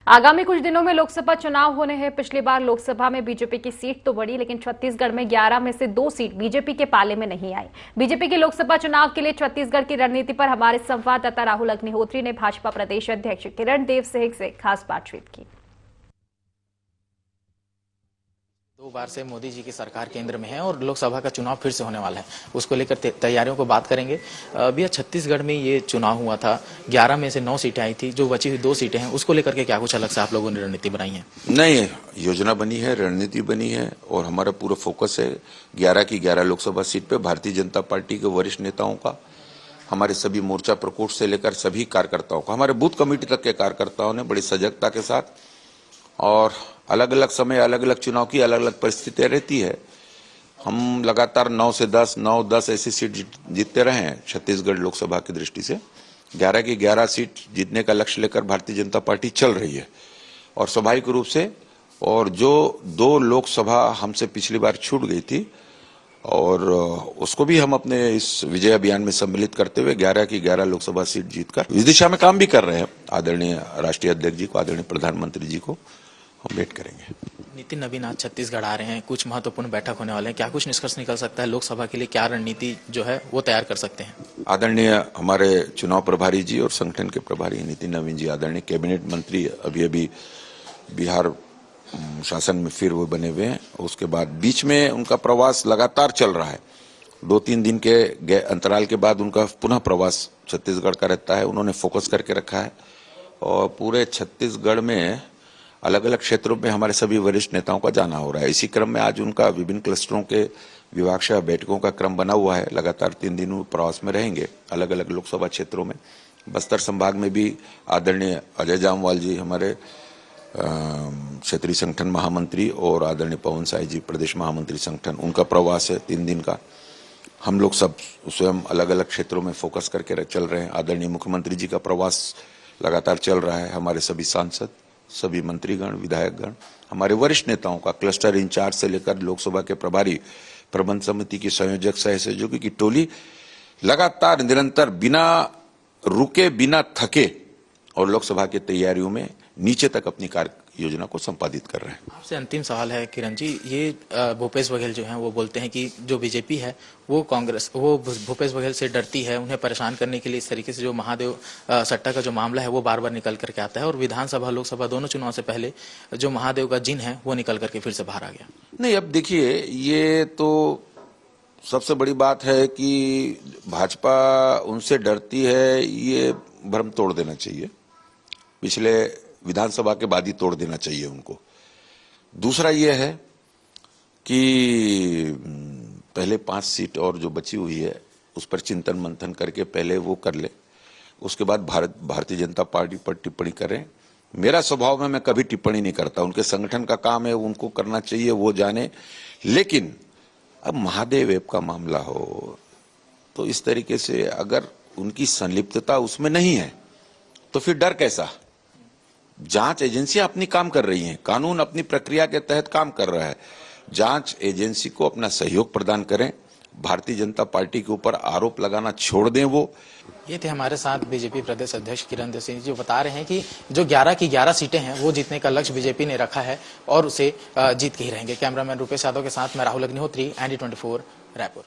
आगामी कुछ दिनों में लोकसभा चुनाव होने हैं। पिछली बार लोकसभा में बीजेपी की सीट तो बढ़ी, लेकिन छत्तीसगढ़ में 11 में से 2 सीट बीजेपी के पाले में नहीं आई। बीजेपी के लोकसभा चुनाव के लिए छत्तीसगढ़ की रणनीति पर हमारे संवाददाता राहुल अग्निहोत्री ने भाजपा प्रदेश अध्यक्ष किरण देव सिंह से खास बातचीत की। 2 बार से मोदी जी की सरकार केंद्र में है और लोकसभा का चुनाव फिर से होने वाला है, उसको लेकर तैयारियों को बात करेंगे। भैया, छत्तीसगढ़ में ये चुनाव हुआ था, 11 में से 9 सीटें आई थी, जो बची हुई 2 सीटें हैं उसको लेकर के क्या कुछ अलग से आप लोगों ने रणनीति बनाई है? नहीं, योजना बनी है, रणनीति बनी है और हमारा पूरा फोकस है 11 की 11 लोकसभा सीट पे भारतीय जनता पार्टी के वरिष्ठ नेताओं का, हमारे सभी मोर्चा प्रकोष्ठ से लेकर सभी कार्यकर्ताओं का, हमारे बूथ कमेटी तक के कार्यकर्ताओं ने बड़ी सजगता के साथ, और अलग अलग समय अलग अलग चुनाव की अलग अलग परिस्थितियां रहती है। हम लगातार 9 से 10, 9-10 ऐसी सीट जीतते रहे हैं छत्तीसगढ़ लोकसभा की दृष्टि से। 11 की 11 सीट जीतने का लक्ष्य लेकर भारतीय जनता पार्टी चल रही है और स्वाभाविक रूप से, और जो 2 लोकसभा हमसे पिछली बार छूट गई थी और उसको भी हम अपने इस विजय अभियान में सम्मिलित करते हुए 11 की 11 लोकसभा सीट जीतकर इस दिशा में काम भी कर रहे हैं। आदरणीय राष्ट्रीय अध्यक्ष जी को, आदरणीय प्रधानमंत्री जी को हम भेंट करेंगे। नितिन नवीन आज छत्तीसगढ़ आ रहे हैं, कुछ महत्वपूर्ण बैठक होने वाले हैं, क्या कुछ निष्कर्ष निकल सकता है? लोकसभा के लिए क्या रणनीति जो है वो तैयार कर सकते हैं? आदरणीय हमारे चुनाव प्रभारी जी और संगठन के प्रभारी नितिन नवीन जी, आदरणीय कैबिनेट मंत्री अभी बिहार शासन में फिर वो बने हुए हैं। उसके बाद बीच में उनका प्रवास लगातार चल रहा है, 2-3 दिन के अंतराल के बाद उनका पुनः प्रवास छत्तीसगढ़ का रहता है। उन्होंने फोकस करके रखा है और पूरे छत्तीसगढ़ में अलग अलग क्षेत्रों में हमारे सभी वरिष्ठ नेताओं का जाना हो रहा है। इसी क्रम में आज उनका विभिन्न क्लस्टरों के विभागशः बैठकों का क्रम बना हुआ है। लगातार 3 दिन प्रवास में रहेंगे अलग अलग लोकसभा क्षेत्रों में। बस्तर संभाग में भी आदरणीय अजय जामवाल जी, हमारे क्षेत्रीय संगठन महामंत्री, और आदरणीय पवन साय जी, प्रदेश महामंत्री संगठन, उनका प्रवास है 3 दिन का। हम लोग सब स्वयं अलग अलग क्षेत्रों में फोकस करके चल रहे हैं। आदरणीय मुख्यमंत्री जी का प्रवास लगातार चल रहा है। हमारे सभी सांसद, सभी मंत्रीगण, विधायकगण, हमारे वरिष्ठ नेताओं का क्लस्टर इंचार्ज से लेकर लोकसभा के प्रभारी, प्रबंध समिति के संयोजक, सहयोगी की टोली लगातार निरंतर बिना रुके, बिना थके और लोकसभा की तैयारियों में नीचे तक अपनी कार्य योजना को संपादित कर रहे हैं। आपसे अंतिम सवाल है किरण जी, ये भूपेश बघेल जो हैं वो बोलते हैं कि जो बीजेपी है वो भूपेश बघेल से डरती है, उन्हें परेशान करने के लिए इस तरीके से जो महादेव सट्टा का जो मामला है वो बार बार निकल करके आता है, और विधानसभा लोकसभा दोनों चुनाव से पहले जो महादेव का जिन है वो निकल करके फिर से बाहर आ गया। नहीं, अब देखिए, ये तो सबसे बड़ी बात है कि भाजपा उनसे डरती है, ये भ्रम तोड़ देना चाहिए। पिछले विधानसभा के बाद ही तोड़ देना चाहिए उनको। दूसरा ये है कि पहले 5 सीट और जो बची हुई है उस पर चिंतन मंथन करके पहले वो कर ले, उसके बाद भारतीय जनता पार्टी पर टिप्पणी करें। मेरा स्वभाव में मैं कभी टिप्पणी नहीं करता, उनके संगठन का काम है, उनको करना चाहिए, वो जाने। लेकिन अब महादेव ऐप का मामला हो तो इस तरीके से अगर उनकी संलिप्तता उसमें नहीं है तो फिर डर कैसा? जांच एजेंसियां अपनी काम कर रही हैं, कानून अपनी प्रक्रिया के तहत काम कर रहा है। जांच एजेंसी को अपना सहयोग प्रदान करें, भारतीय जनता पार्टी के ऊपर आरोप लगाना छोड़ दें। वो ये थे हमारे साथ बीजेपी प्रदेश अध्यक्ष किरण देव सिंह जी, बता रहे हैं कि जो 11 की 11 सीटें हैं वो जीतने का लक्ष्य बीजेपी ने रखा है और उसे जीत के ही रहेंगे। कैमरामैन रुपेश यादव के साथ मैं राहुल अग्निहोत्री, ND24 रायपुर।